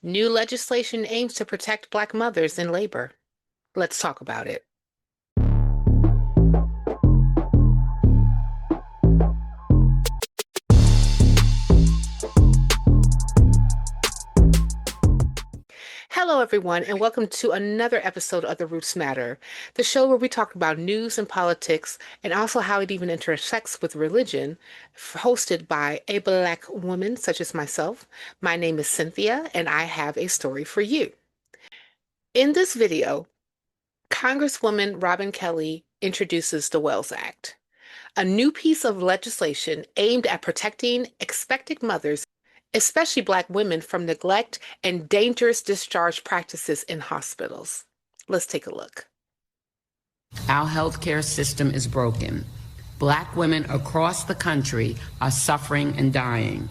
New legislation aims to protect Black mothers in labor. Let's talk about it. Hello, everyone, and welcome to another episode of The Roots Matter, the show where we talk about news and politics and also how it even intersects with religion, hosted by a Black woman such as myself. My name is Cynthia, and I have a story for you. In this video, Congresswoman Robin Kelly introduces the Wells Act, a new piece of legislation aimed at protecting expectant mothers, especially Black women, from neglect and dangerous discharge practices in hospitals. Let's take a look. Our healthcare system is broken. Black women across the country are suffering and dying.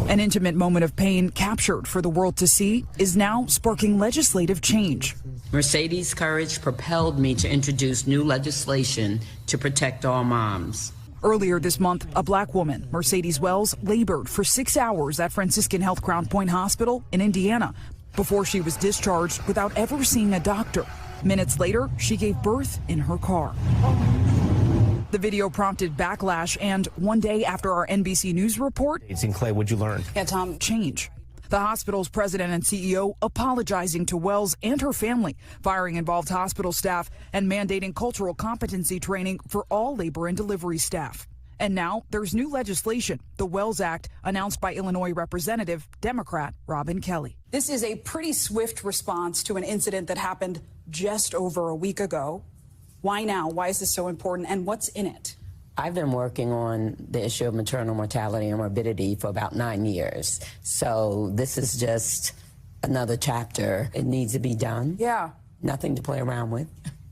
An intimate moment of pain captured for the world to see is now sparking legislative change. Mercedes' courage propelled me to introduce new legislation to protect all moms. Earlier this month, a Black woman, Mercedes Wells, labored for 6 hours at Franciscan Health Crown Point Hospital in Indiana before she was discharged without ever seeing a doctor. Minutes later, she gave birth in her car. The video prompted backlash, and one day after our NBC News report, In Clay, what'd you learn? Yeah, Tom, change. The hospital's president and CEO apologizing to Wells and her family, firing involved hospital staff, and mandating cultural competency training for all labor and delivery staff. And now there's new legislation, the Wells Act, announced by Illinois Representative Democrat Robin Kelly. This is a pretty swift response to an incident that happened just over a week ago. Why now? Why is this so important? And what's in it? I've been working on the issue of maternal mortality and morbidity for about 9 years. So this is just another chapter. It needs to be done. Yeah. Nothing to play around with.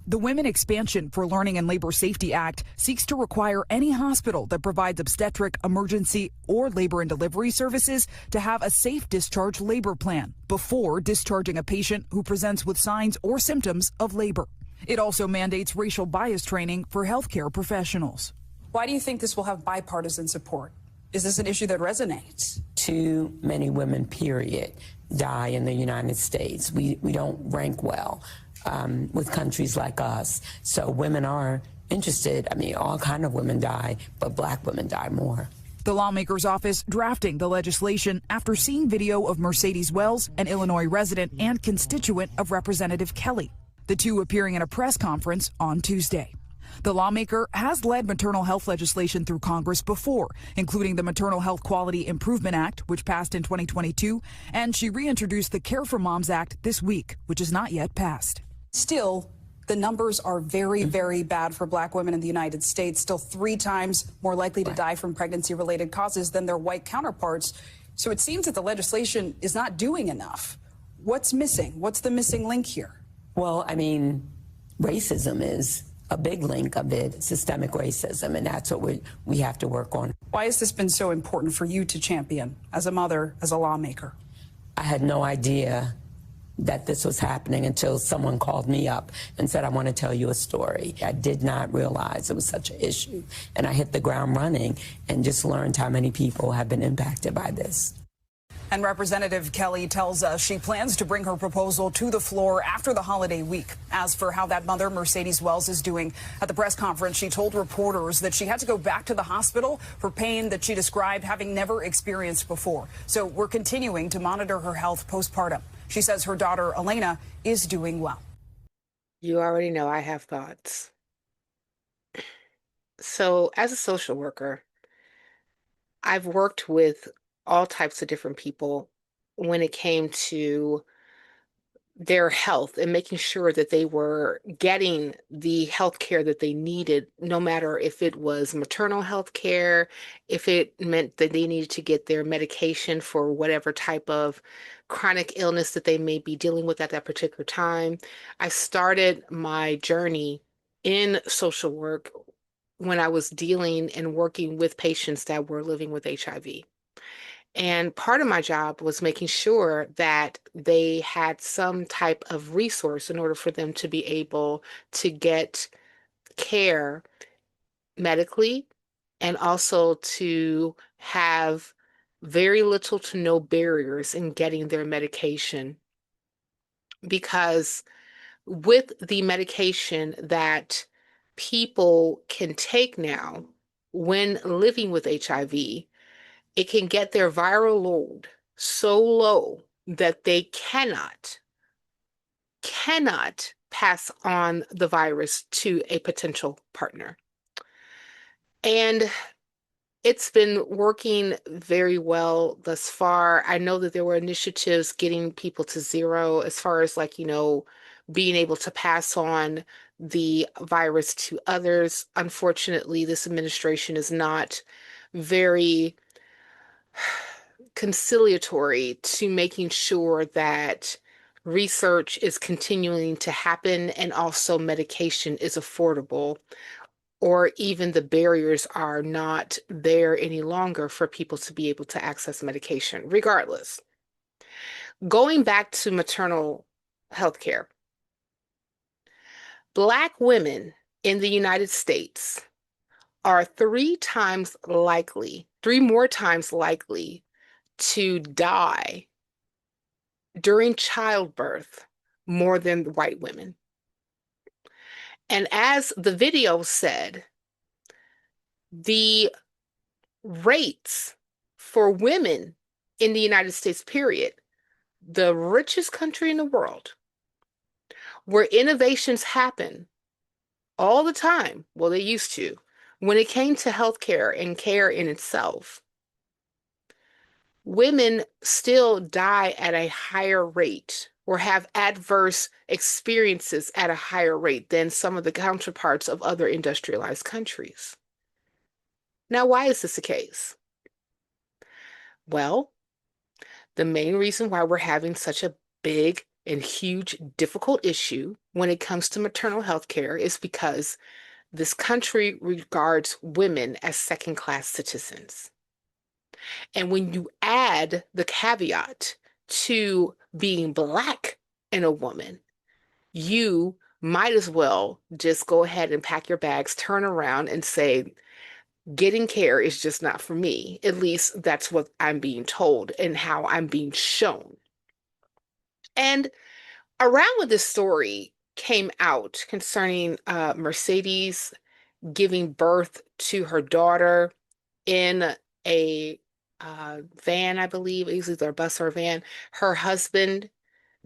The Women Expansion for Learning and Labor Safety Act seeks to require any hospital that provides obstetric, emergency, or labor and delivery services to have a safe discharge labor plan before discharging a patient who presents with signs or symptoms of labor. It also mandates racial bias training for healthcare professionals. Why do you think this will have bipartisan support? Is this an issue that resonates? Too many women, period, die in the United States. We don't rank well with countries like us. So women are interested. I mean, all kind of women die, but Black women die more. The lawmaker's office drafting the legislation after seeing video of Mercedes Wells, an Illinois resident and constituent of Representative Kelly, the two appearing in a press conference on Tuesday. The lawmaker has led maternal health legislation through Congress before, including the Maternal Health Quality Improvement Act, which passed in 2022, and she reintroduced the Care for Moms Act this week, which is not yet passed. Still, the numbers are very, very bad for Black women in the United States, still 3 times more likely to die from pregnancy-related causes than their white counterparts. So it seems that the legislation is not doing enough. What's missing? What's the missing link here? Well, I mean, racism is a big link of it, systemic racism, and that's what we have to work on. Why has this been so important for you to champion as a mother, as a lawmaker? I had no idea that this was happening until someone called me up and said, I want to tell you a story. I did not realize it was such an issue. And I hit the ground running and just learned how many people have been impacted by this. And Representative Kelly tells us she plans to bring her proposal to the floor after the holiday week. As for how that mother, Mercedes Wells, is doing, at the press conference, she told reporters that she had to go back to the hospital for pain that she described having never experienced before. So we're continuing to monitor her health postpartum. She says her daughter, Elena, is doing well. You already know I have thoughts. So, as a social worker, I've worked with all types of different people when it came to their health and making sure that they were getting the health care that they needed, no matter if it was maternal health care, if it meant that they needed to get their medication for whatever type of chronic illness that they may be dealing with at that particular time. I started my journey in social work when I was dealing and working with patients that were living with HIV. And part of my job was making sure that they had some type of resource in order for them to be able to get care medically and also to have very little to no barriers in getting their medication, because with the medication that people can take now when living with HIV, it can get their viral load so low that they cannot pass on the virus to a potential partner. And it's been working very well thus far. I know that there were initiatives getting people to zero as far as like, being able to pass on the virus to others. Unfortunately, this administration is not very conciliatory to making sure that research is continuing to happen and also medication is affordable, or even the barriers are not there any longer for people to be able to access medication. Regardless, going back to maternal health care, Black women in the United States are three more times likely to die during childbirth more than white women. And as the video said, the rates for women in the United States, period, the richest country in the world, where innovations happen all the time, well, they used to, when it came to healthcare and care in itself, women still die at a higher rate or have adverse experiences at a higher rate than some of the counterparts of other industrialized countries. Now, why is this the case? Well, the main reason why we're having such a big and huge difficult issue when it comes to maternal health care is because this country regards women as second-class citizens. And when you add the caveat to being Black and a woman, you might as well just go ahead and pack your bags, turn around and say, getting care is just not for me. At least that's what I'm being told and how I'm being shown. And around when this story came out concerning Mercedes giving birth to her daughter in a van, I believe, either a bus or a van, her husband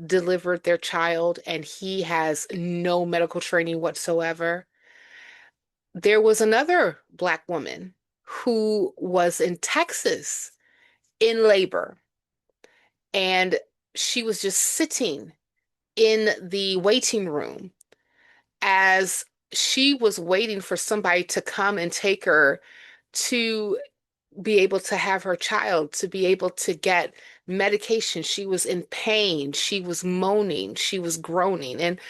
delivered their child and he has no medical training whatsoever. There was another Black woman who was in Texas in labor, and she was just sitting in the waiting room as she was waiting for somebody to come and take her to be able to have her child, to be able to get medication. She was in pain, she was moaning, she was groaning, and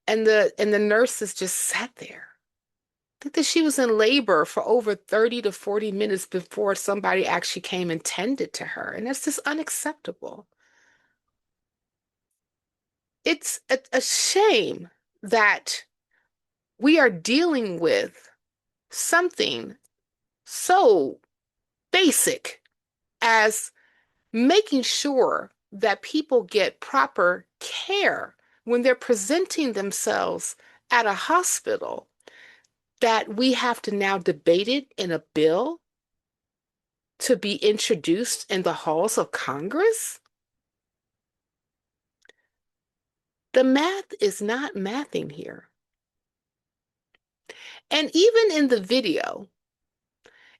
the nurses just sat there. I think that she was in labor for over 30 to 40 minutes before somebody actually came and tended to her. And that's just unacceptable. It's a shame that we are dealing with something so basic as making sure that people get proper care when they're presenting themselves at a hospital, that we have to now debate it in a bill to be introduced in the halls of Congress. The math is not mathing here. And even in the video,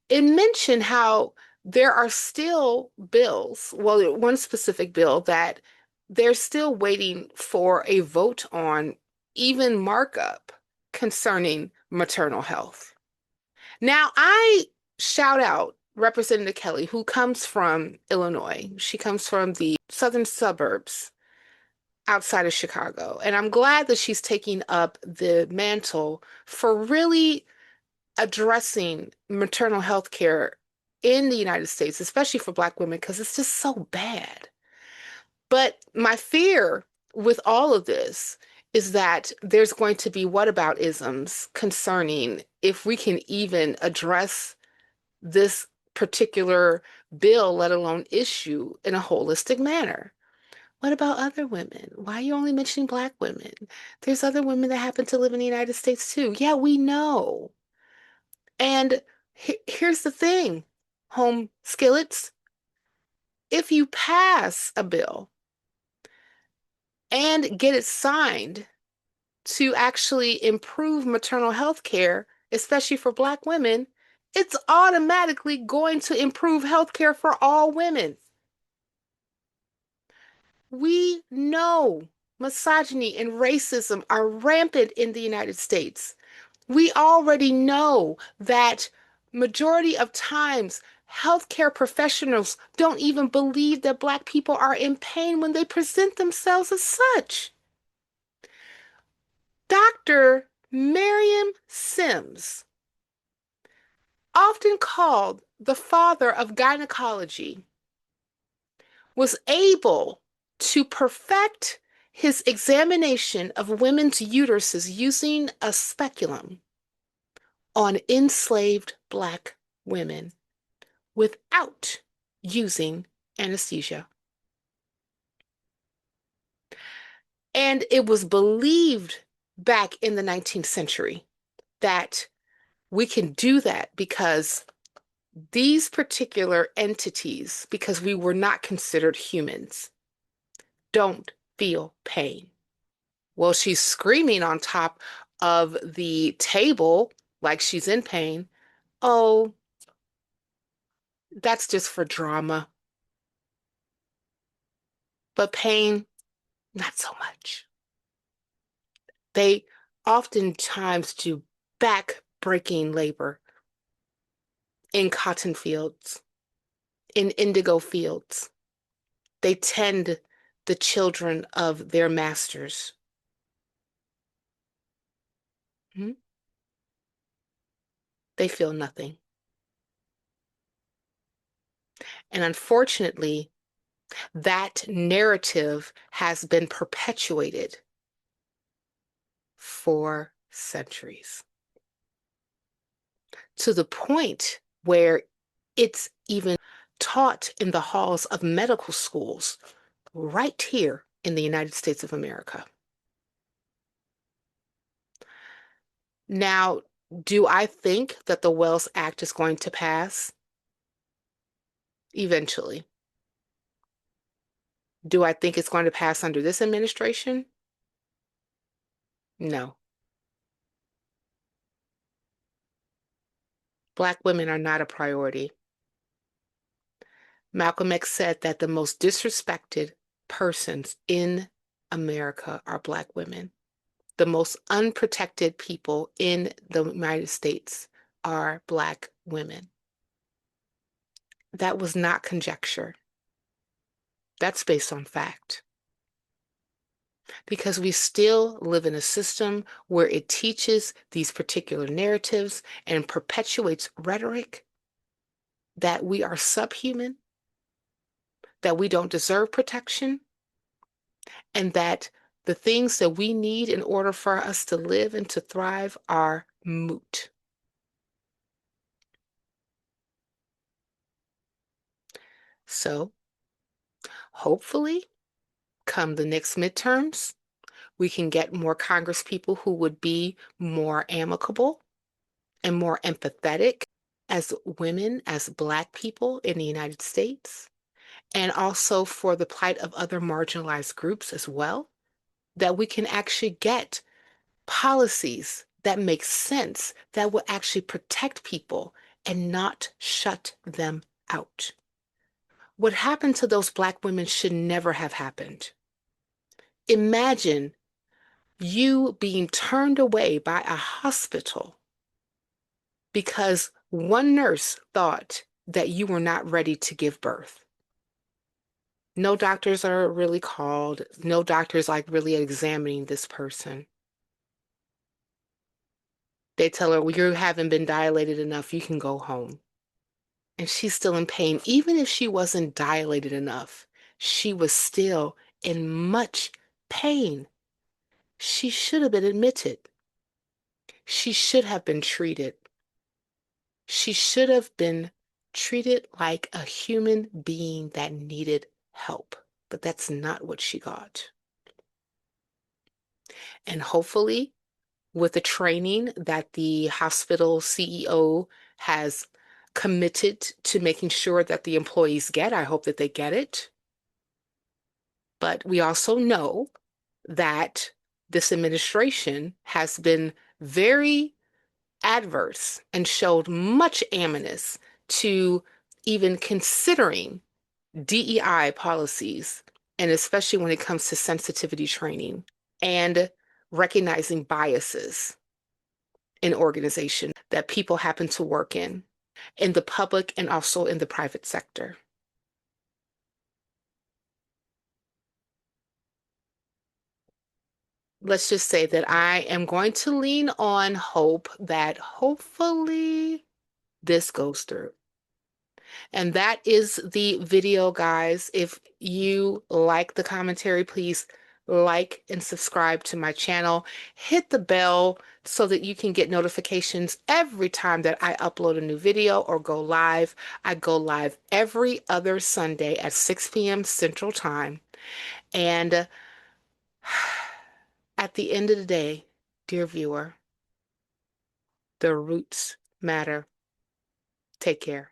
it mentioned how there are still bills, well, one specific bill that they're still waiting for a vote on, even markup concerning maternal health. Now, I shout out Representative Kelly, who comes from Illinois. She comes from the southern suburbs outside of Chicago. And I'm glad that she's taking up the mantle for really addressing maternal health care in the United States, especially for Black women, because it's just so bad. But my fear with all of this is that there's going to be whataboutisms concerning if we can even address this particular bill, let alone issue in a holistic manner. What about other women? Why are you only mentioning Black women? There's other women that happen to live in the United States too. Yeah, we know. And here's the thing, home skillets, if you pass a bill and get it signed to actually improve maternal health care, especially for Black women, it's automatically going to improve health care for all women. We know misogyny and racism are rampant in the United States. We already know that majority of times healthcare professionals don't even believe that Black people are in pain when they present themselves as such. Dr. Miriam Sims, often called the father of gynecology, was able to perfect his examination of women's uteruses using a speculum on enslaved Black women without using anesthesia. And it was believed back in the 19th century that we can do that because these particular entities, because we were not considered humans, don't feel pain. Well, she's screaming on top of the table like she's in pain. Oh, that's just for drama. But pain, not so much. They oftentimes do back-breaking labor in cotton fields, in indigo fields. They tend the children of their masters. Hmm? They feel nothing. And unfortunately, that narrative has been perpetuated for centuries to the point where it's even taught in the halls of medical schools right here in the United States of America. Now, do I think that the Wells Act is going to pass? Eventually. Do I think it's going to pass under this administration? No. Black women are not a priority. Malcolm X said that the most disrespected persons in America are Black women. The most unprotected people in the United States are Black women. That was not conjecture. That's based on fact. Because we still live in a system where it teaches these particular narratives and perpetuates rhetoric that we are subhuman, that we don't deserve protection, and that the things that we need in order for us to live and to thrive are moot. So, hopefully, come the next midterms, we can get more Congress people who would be more amicable and more empathetic as women, as Black people in the United States, and also for the plight of other marginalized groups as well, that we can actually get policies that make sense, that will actually protect people and not shut them out. What happened to those Black women should never have happened. Imagine you being turned away by a hospital because one nurse thought that you were not ready to give birth. No doctors are really called. No doctors like really examining this person. They tell her, well, you haven't been dilated enough. You can go home. And she's still in pain. Even if she wasn't dilated enough, she was still in much pain. She should have been admitted. She should have been treated. She should have been treated like a human being that needed help. But that's not what she got. And hopefully, with the training that the hospital CEO has committed to making sure that the employees get, I hope that they get it. But we also know that this administration has been very adverse and showed much animus to even considering DEI policies, and especially when it comes to sensitivity training and recognizing biases in organizations that people happen to work in the public and also in the private sector. Let's just say that I am going to lean on hope that hopefully this goes through. And that is the video, guys. If you like the commentary, please like and subscribe to my channel. Hit the bell so that you can get notifications every time that I upload a new video or go live. I go live every other Sunday at 6 p.m. Central Time. And at the end of the day, dear viewer, the roots matter. Take care.